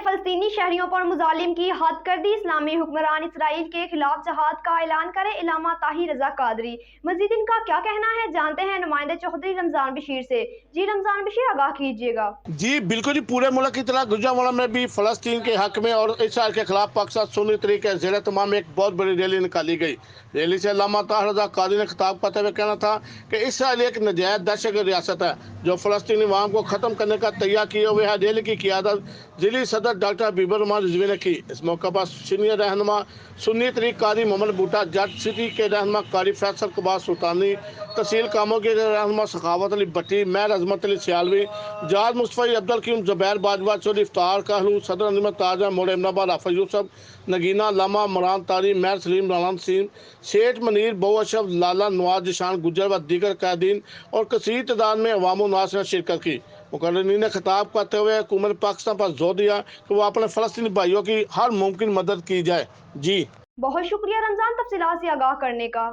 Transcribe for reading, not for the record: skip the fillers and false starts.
فلسطینی شہریوں پر مظالم کی حد کر دی، اسلامی حکمران اسرائیل کے خلاف جہاد کا اعلان کرے علامہ طاہر رضا قادری۔ مزید ان کا کیا کہنا ہے، جانتے ہیں نمائندے چوہدری رمضان بشیر سے۔ جی رمضان بشیر، آگاہ کیجیے گا۔ جی بالکل جی، پورے ملک کی طرح گوجرانوالہ میں بھی فلسطین کے حق میں اور اسرائیل کے خلاف پاکستان سنی طریقے زیر اہتمام ایک بہت بڑی ریلی نکالی گئی۔ ریلی سے علامہ طاہر رضا قادری نے خطاب کرتے ہوئے کہنا تھا کہ اسرائیل ایک ناجائز دہشت گرد ریاست ہے جو فلسطینی عوام کو ختم کرنے کا تیار کیے ہوئے ہے۔ ریلی کی قیادت ضلعی صدر ڈاکٹر حبیب الرحمان رضوی نے کی۔ اس موقع پر سینئر رہنما سنی طریق قاری محمد بھٹا، جج سٹی کے رہنما قاری فیصل قبا سلطانی، تحصیل کاموں کے رہنما سخاوت علی بٹی، میر عظمت علی سیالوی، جاز مصطفی عبدالقیوم، زبیر باجوہ، چودھری افطار کہلو، صدر انجمن تاجہ موڑ امن آباد حافظ یوسف، نگینہ علامہ مران تاری، میر سلیم رانا نسیم، سیٹھ منیر، بہو اشرف، لالا نواز جشان گجر و دیگر قائدین اور کثیر تعداد میں عوام الناس نے شرکت کی۔ مقررین نے خطاب کرتے ہوئے حکومت پاکستان پر زور دیا کہ وہ اپنے فلسطینی بھائیوں کی ہر ممکن مدد کی جائے۔ جی بہت شکریہ رمضان، تفصیلات سے آگاہ کرنے کا۔